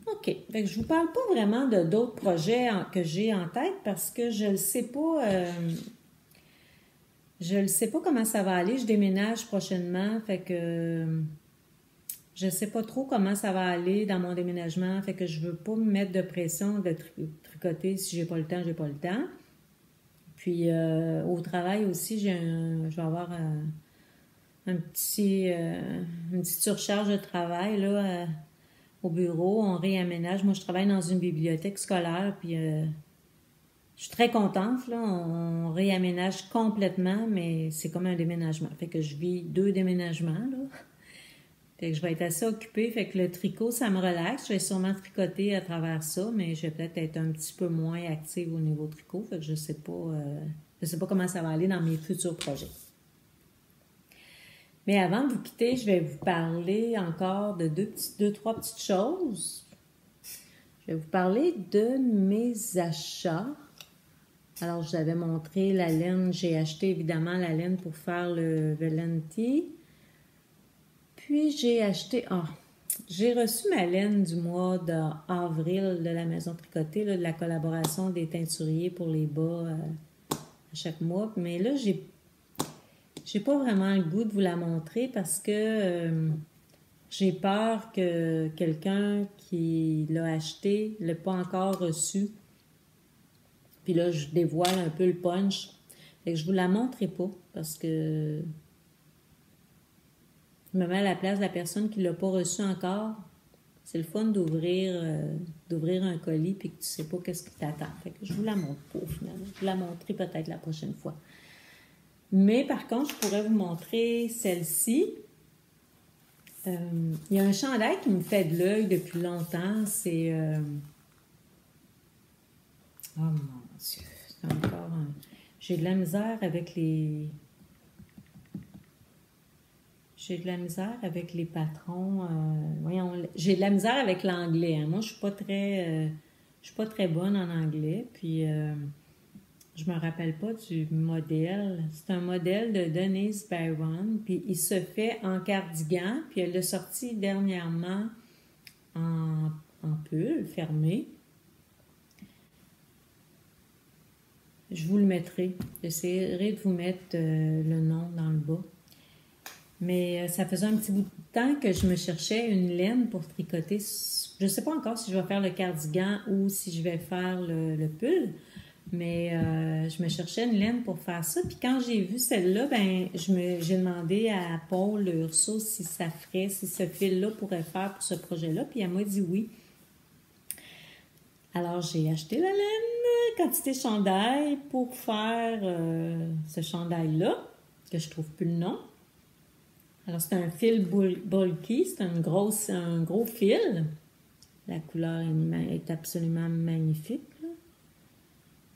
OK. Fait que je ne vous parle pas vraiment d'autres projets que j'ai en tête parce que je ne sais pas... je ne sais pas comment ça va aller. Je déménage prochainement. Fait que je ne sais pas trop comment ça va aller dans mon déménagement. Fait que je ne veux pas me mettre de pression de tricoter. Si j'ai pas le temps, j'ai pas le temps. Puis au travail aussi, je vais avoir une petite surcharge de travail là, au bureau. On réaménage. Moi, je travaille dans une bibliothèque scolaire. Puis je suis très contente. Là. On réaménage complètement, mais c'est comme un déménagement. Fait que je vis 2 déménagements. Là. Fait que je vais être assez occupée. Fait que le tricot, ça me relaxe. Je vais sûrement tricoter à travers ça, mais je vais peut-être être un petit peu moins active au niveau tricot. Fait que je sais pas comment ça va aller dans mes futurs projets. Mais avant de vous quitter, je vais vous parler encore de trois petites choses. Je vais vous parler de mes achats. Alors, je vous avais montré la laine. J'ai acheté évidemment la laine pour faire le Velenti. Puis, j'ai acheté... j'ai reçu ma laine du mois d'avril de la Maison Tricotée, là, de la collaboration des teinturiers pour les bas à chaque mois. Mais là, j'ai pas vraiment le goût de vous la montrer parce que j'ai peur que quelqu'un qui l'a acheté ne l'ait pas encore reçu. Puis là, je dévoile un peu le punch. Fait que je vous la montrerai pas parce que je me mets à la place de la personne qui l'a pas reçu encore. C'est le fun d'ouvrir un colis puis que tu sais pas qu'est-ce qui t'attend. Fait que je vous la montre pas finalement. Je vous la montrerai peut-être la prochaine fois. Mais par contre, je pourrais vous montrer celle-ci. Il y a un chandail qui me fait de l'œil depuis longtemps. C'est... Oh mon Dieu, c'est encore un... J'ai de la misère avec les... J'ai de la misère avec les patrons. Voyons, j'ai de la misère avec l'anglais. Hein. Moi, je suis pas très bonne en anglais. Puis, je me rappelle pas du modèle. C'est un modèle de Denise Byron. Puis, il se fait en cardigan. Puis, elle l'a sorti dernièrement en pull fermé. Je vous le mettrai. J'essaierai de vous mettre le nom dans le bas. Mais ça faisait un petit bout de temps que je me cherchais une laine pour tricoter. Je ne sais pas encore si je vais faire le cardigan ou si je vais faire le pull. Mais je me cherchais une laine pour faire ça. Puis quand j'ai vu celle-là, ben j'ai demandé à Paul Urso si ce fil-là pourrait faire pour ce projet-là. Puis elle m'a dit oui. Alors, j'ai acheté la laine, quantité chandail pour faire ce chandail-là, que je trouve plus le nom. Alors, c'est un fil bulky, c'est un gros fil. La couleur est absolument magnifique. Là.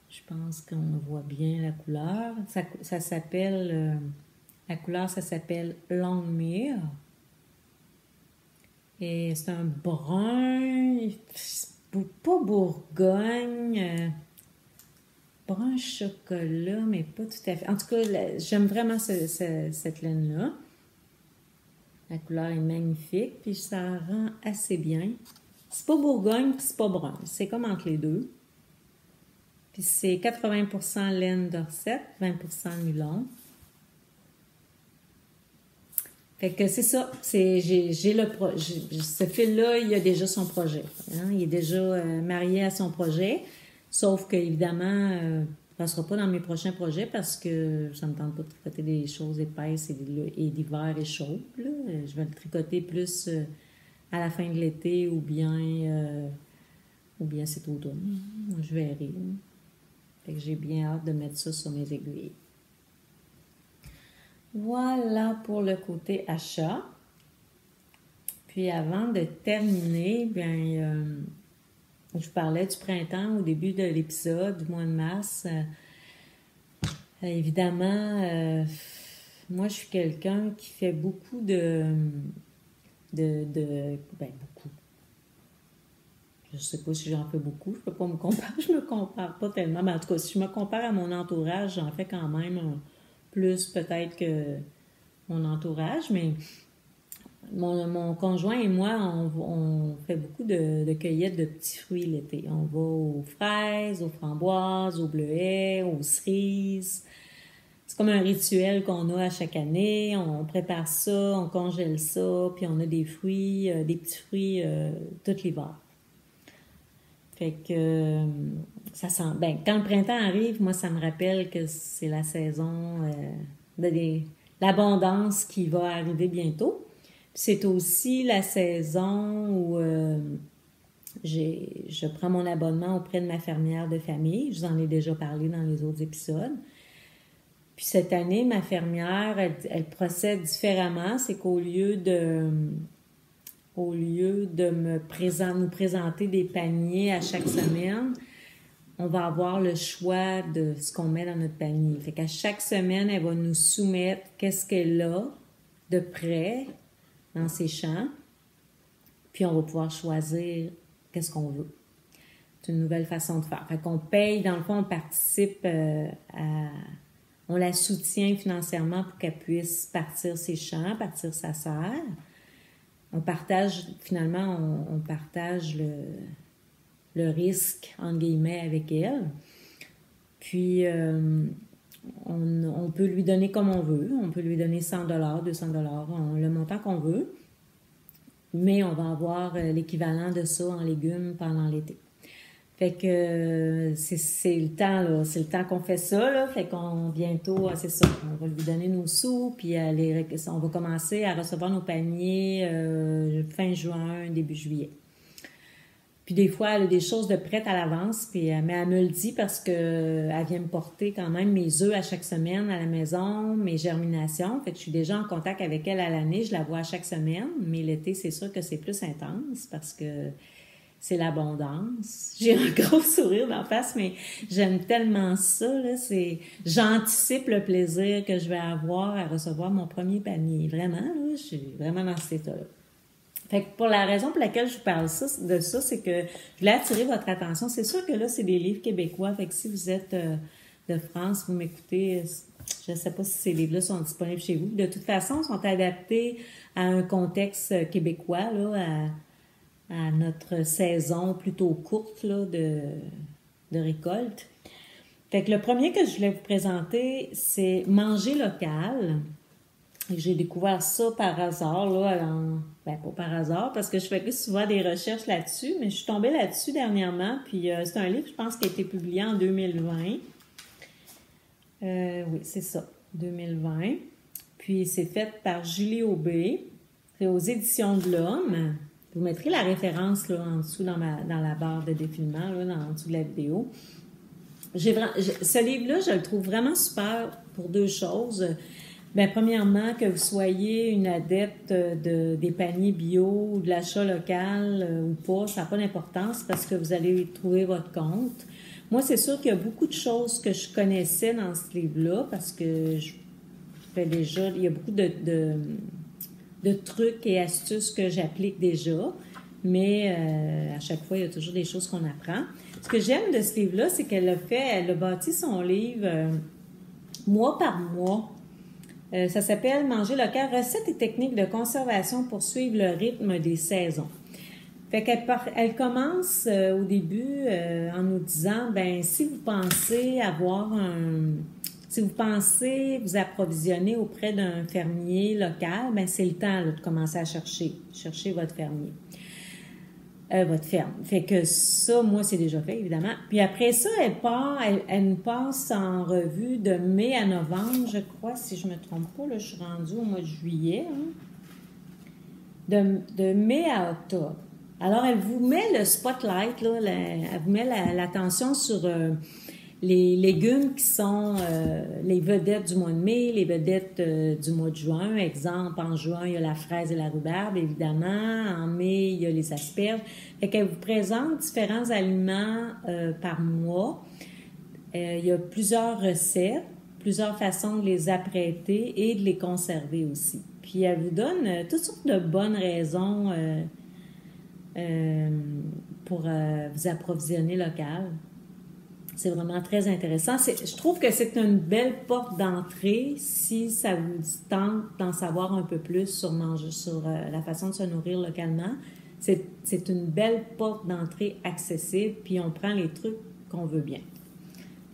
Je pense qu'on voit bien la couleur. Ça s'appelle, la couleur, ça s'appelle Longmere. Et c'est un brun... Pas Bourgogne, brun chocolat, mais pas tout à fait. En tout cas, j'aime vraiment cette laine-là. La couleur est magnifique, puis ça rend assez bien. C'est pas Bourgogne, puis c'est pas brun. C'est comme entre les deux. Puis c'est 80% laine d'Orset, 20% nylon. Fait que c'est ça, ce fil-là, il a déjà son projet. Hein? Il est déjà marié à son projet, sauf qu'évidemment, il ne passera pas dans mes prochains projets parce que ça ne me tente pas de tricoter des choses épaisses et d'hiver et chaud. Là. Je vais le tricoter plus à la fin de l'été ou bien cet automne. Je verrai. Fait que j'ai bien hâte de mettre ça sur mes aiguilles. Voilà pour le côté achat. Puis avant de terminer, bien, je vous parlais du printemps au début de l'épisode, du mois de mars. Évidemment, moi je suis quelqu'un qui fait beaucoup beaucoup. Je sais pas si j'en fais beaucoup, je peux pas me comparer, je me compare pas tellement, mais en tout cas, si je me compare à mon entourage, j'en fais quand même plus peut-être que mon entourage, mais mon conjoint et moi, on fait beaucoup de cueillettes de petits fruits l'été. On va aux fraises, aux framboises, aux bleuets, aux cerises. C'est comme un rituel qu'on a à chaque année. On prépare ça, on congèle ça, puis on a des fruits, des petits fruits tout l'hiver. Fait que ça sent... Ben, quand le printemps arrive, moi, ça me rappelle que c'est la saison de l'abondance qui va arriver bientôt. C'est aussi la saison où je prends mon abonnement auprès de ma fermière de famille. Je vous en ai déjà parlé dans les autres épisodes. Puis cette année, ma fermière, elle procède différemment. C'est qu'au lieu de nous présenter des paniers à chaque semaine, on va avoir le choix de ce qu'on met dans notre panier. Fait qu'à chaque semaine, elle va nous soumettre qu'est-ce qu'elle a de près dans ses champs. Puis on va pouvoir choisir qu'est-ce qu'on veut. C'est une nouvelle façon de faire. Fait qu'on paye, dans le fond, on participe on la soutient financièrement pour qu'elle puisse partir ses champs, partir sa serre. On partage, finalement, on partage le risque, entre guillemets, avec elle. Puis, on peut lui donner comme on veut. On peut lui donner 100 $, 200 $, le montant qu'on veut. Mais on va avoir l'équivalent de ça en légumes pendant l'été. Fait que c'est le temps, là. C'est le temps qu'on fait ça, là. Fait qu'on, bientôt, c'est ça. On va lui donner nos sous, puis on va commencer à recevoir nos paniers fin juin, début juillet. Puis des fois, elle a des choses de prêtes à l'avance, mais elle me le dit parce que elle vient me porter quand même mes œufs à chaque semaine à la maison, mes germinations. Fait que je suis déjà en contact avec elle à l'année, je la vois à chaque semaine. Mais l'été, c'est sûr que c'est plus intense parce que c'est l'abondance. J'ai un gros sourire d'en face, mais j'aime tellement ça, là. J'anticipe le plaisir que je vais avoir à recevoir mon premier panier. Vraiment, là, je suis vraiment dans cet état-là. Fait que pour la raison pour laquelle je vous parle de ça, c'est que je voulais attirer votre attention. C'est sûr que là, c'est des livres québécois. Fait que si vous êtes de France, vous m'écoutez, je ne sais pas si ces livres-là sont disponibles chez vous. De toute façon, ils sont adaptés à un contexte québécois, là, à notre saison plutôt courte là, de récolte. Fait que le premier que je voulais vous présenter, c'est Manger local. J'ai découvert ça par hasard, là, pas par hasard, parce que je fais souvent des recherches là-dessus, mais je suis tombée là-dessus dernièrement, puis c'est un livre, je pense, qui a été publié en 2020. Oui, c'est ça, 2020. Puis c'est fait par Julie Aubé, c'est aux Éditions de l'Homme. Vous mettrez la référence là, en dessous dans la barre de défilement, là, en dessous de la vidéo. Ce livre-là, je le trouve vraiment super pour deux choses. Bien, premièrement, que vous soyez une adepte des paniers bio ou de l'achat local ou pas, ça n'a pas d'importance parce que vous allez trouver votre compte. Moi, c'est sûr qu'il y a beaucoup de choses que je connaissais dans ce livre-là parce que je fais déjà, il y a beaucoup de trucs et astuces que j'applique déjà, mais à chaque fois, il y a toujours des choses qu'on apprend. Ce que j'aime de ce livre-là, c'est elle a bâti son livre mois par mois. Ça s'appelle « Manger local, recettes et techniques de conservation pour suivre le rythme des saisons ». Fait qu'elle commence au début en nous disant, ben si vous pensez vous approvisionner auprès d'un fermier local, ben c'est le temps là, de commencer à chercher votre fermier. Votre ferme. Fait que ça, moi, c'est déjà fait, évidemment. Puis après ça, elle nous passe en revue de mai à novembre, je crois, si je me trompe pas, là, je suis rendue au mois de juillet, hein, de mai à octobre. Alors, elle vous met le spotlight, là, elle vous met l'attention sur les légumes qui sont les vedettes du mois de mai, les vedettes du mois de juin. Exemple, en juin, il y a la fraise et la rhubarbe, évidemment. En mai, il y a les asperges. Fait qu'elle vous présente différents aliments par mois. Il y a plusieurs recettes, plusieurs façons de les apprêter et de les conserver aussi. Puis elle vous donne toutes sortes de bonnes raisons pour vous approvisionner local. C'est vraiment très intéressant. Je trouve que c'est une belle porte d'entrée si ça vous tente d'en savoir un peu plus sur la façon de se nourrir localement. C'est une belle porte d'entrée accessible, puis on prend les trucs qu'on veut bien.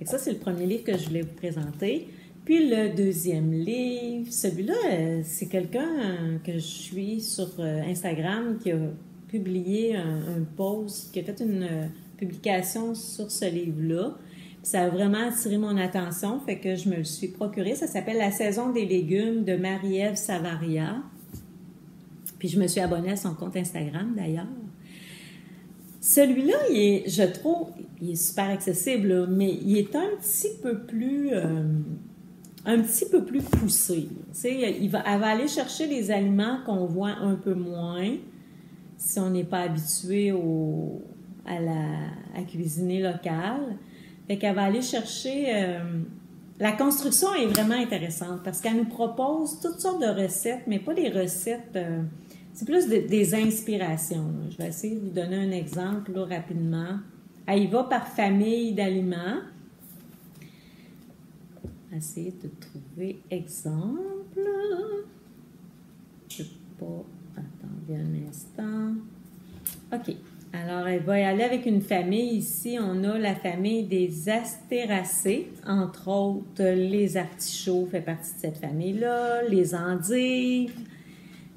Et ça, c'est le premier livre que je voulais vous présenter. Puis le deuxième livre, celui-là, c'est quelqu'un que je suis sur Instagram qui a publié un post, qui a fait une publication sur ce livre-là. Ça a vraiment attiré mon attention, fait que je me le suis procuré. Ça s'appelle « La saison des légumes » de Marie-Ève Savaria. Puis je me suis abonnée à son compte Instagram, d'ailleurs. Celui-là, je trouve, il est super accessible, là, mais il est un petit peu plus un petit peu plus poussée. Tu sais, elle va aller chercher des aliments qu'on voit un peu moins si on n'est pas habitué à cuisiner local. Fait qu'elle va aller chercher... la construction est vraiment intéressante parce qu'elle nous propose toutes sortes de recettes, mais pas des recettes... c'est plus des inspirations. Là. Je vais essayer de vous donner un exemple là, rapidement. Elle y va par famille d'aliments. Essayer de trouver exemple. Je sais pas. Attendez un instant. OK. Alors, elle va y aller avec une famille. Ici, on a la famille des astéracées. Entre autres, les artichauts fait partie de cette famille-là. Les endives,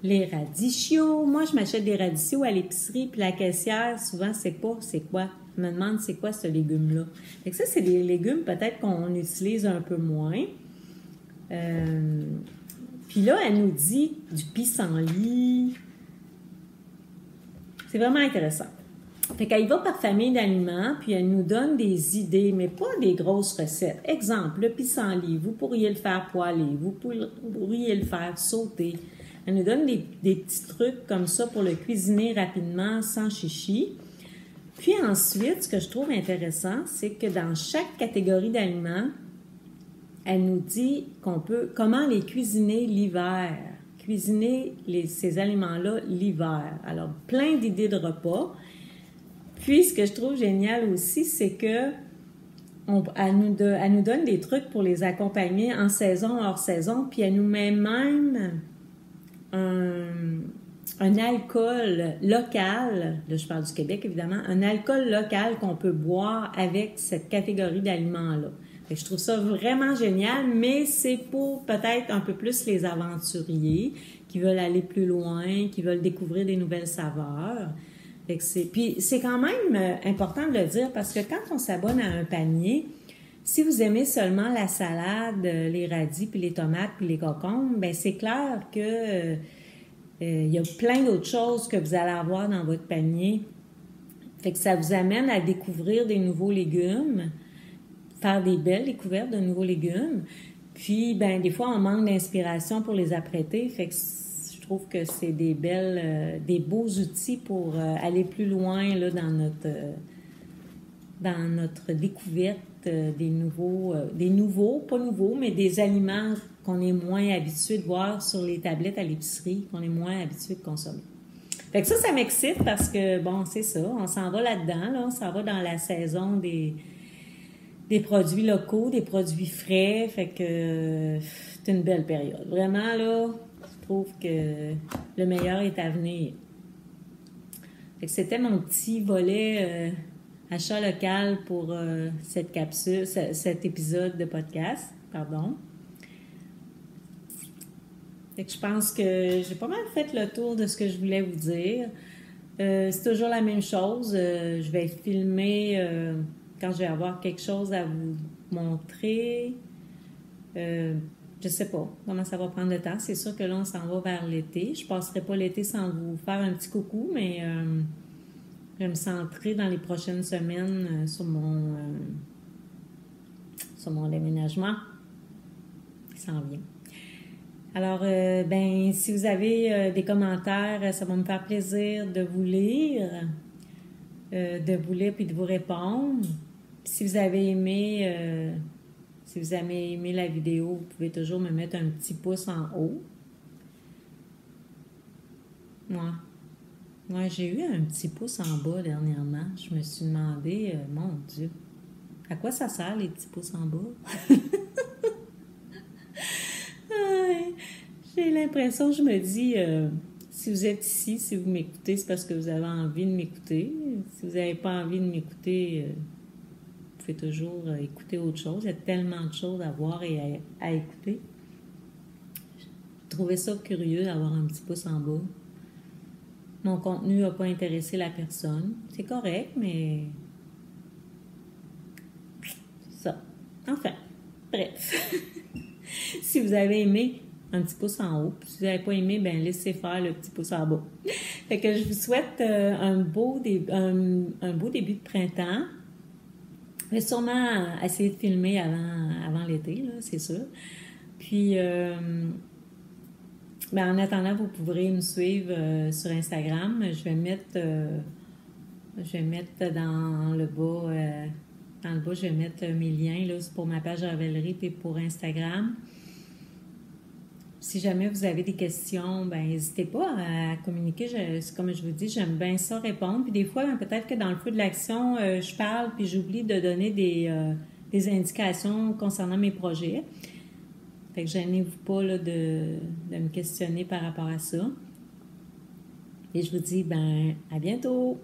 les radicchios. Moi, je m'achète des radicchios à l'épicerie. Puis la caissière, souvent, c'est quoi? Je me demande c'est quoi ce légume-là. Fait que ça, c'est des légumes peut-être qu'on utilise un peu moins. Puis là, elle nous dit du pissenlit. C'est vraiment intéressant. Fait qu'elle y va par famille d'aliments, puis elle nous donne des idées, mais pas des grosses recettes. Exemple, le pissenlit, vous pourriez le faire poêler, vous pourriez le faire sauter. Elle nous donne des petits trucs comme ça pour le cuisiner rapidement, sans chichi. Puis ensuite, ce que je trouve intéressant, c'est que dans chaque catégorie d'aliments, elle nous dit comment les cuisiner l'hiver. Cuisiner ces aliments-là l'hiver. Alors, plein d'idées de repas. Puis, ce que je trouve génial aussi, c'est que elle nous donne des trucs pour les accompagner en saison, hors saison, puis elle nous met même un alcool local, là je parle du Québec évidemment, un alcool local qu'on peut boire avec cette catégorie d'aliments-là. Fait que je trouve ça vraiment génial, mais c'est pour peut-être un peu plus les aventuriers qui veulent aller plus loin, qui veulent découvrir des nouvelles saveurs. Fait que puis c'est quand même important de le dire parce que quand on s'abonne à un panier, si vous aimez seulement la salade, les radis, puis les tomates, puis les concombres, ben c'est clair que il y a plein d'autres choses que vous allez avoir dans votre panier. Fait que ça vous amène à découvrir des nouveaux légumes, faire des belles découvertes de nouveaux légumes. Puis, ben des fois, on manque d'inspiration pour les apprêter. Fait que je trouve que c'est des beaux outils pour aller plus loin là, dans notre découverte des nouveaux, pas nouveaux, mais des aliments qu'on est moins habitué de voir sur les tablettes à l'épicerie, qu'on est moins habitué de consommer. Fait que ça m'excite parce que, bon, c'est ça, on s'en va là-dedans, là, on s'en va dans la saison des produits locaux, des produits frais, fait que c'est une belle période. Vraiment, là, je trouve que le meilleur est à venir. Fait que c'était mon petit volet achat local pour cette capsule, cet épisode de podcast, pardon. Fait que je pense que j'ai pas mal fait le tour de ce que je voulais vous dire. C'est toujours la même chose. Je vais filmer quand je vais avoir quelque chose à vous montrer. Je sais pas comment ça va prendre le temps. C'est sûr que là, on s'en va vers l'été. Je passerai pas l'été sans vous faire un petit coucou, mais je vais me centrer dans les prochaines semaines sur mon déménagement qui s'en vient. Alors, si vous avez des commentaires, ça va me faire plaisir de vous lire puis de vous répondre. Puis si vous avez aimé la vidéo, vous pouvez toujours me mettre un petit pouce en haut. Moi, j'ai eu un petit pouce en bas dernièrement. Je me suis demandé, mon Dieu, à quoi ça sert les petits pouces en bas? J'ai l'impression, je me dis, si vous êtes ici, si vous m'écoutez, c'est parce que vous avez envie de m'écouter. Si vous n'avez pas envie de m'écouter, vous pouvez toujours écouter autre chose. Il y a tellement de choses à voir et à écouter. J'ai trouvé ça curieux d'avoir un petit pouce en bas. Mon contenu n'a pas intéressé la personne. C'est correct, mais... c'est ça. Enfin, bref. Si vous avez aimé, un petit pouce en haut. Puis si vous n'avez pas aimé, ben laissez faire le petit pouce en bas. Fait que je vous souhaite un beau début de printemps. Je vais sûrement essayer de filmer avant l'été, là, c'est sûr. Puis, en attendant, vous pourrez me suivre sur Instagram. Je vais mettre dans le bas, je vais mettre mes liens là, pour ma page Ravellerie et pour Instagram. Si jamais vous avez des questions, n'hésitez pas à communiquer. Comme je vous dis, j'aime bien ça répondre. Puis des fois, peut-être que dans le feu de l'action, je parle puis j'oublie de donner des indications concernant mes projets. Fait que gênez-vous pas là, de me questionner par rapport à ça. Et je vous dis, à bientôt!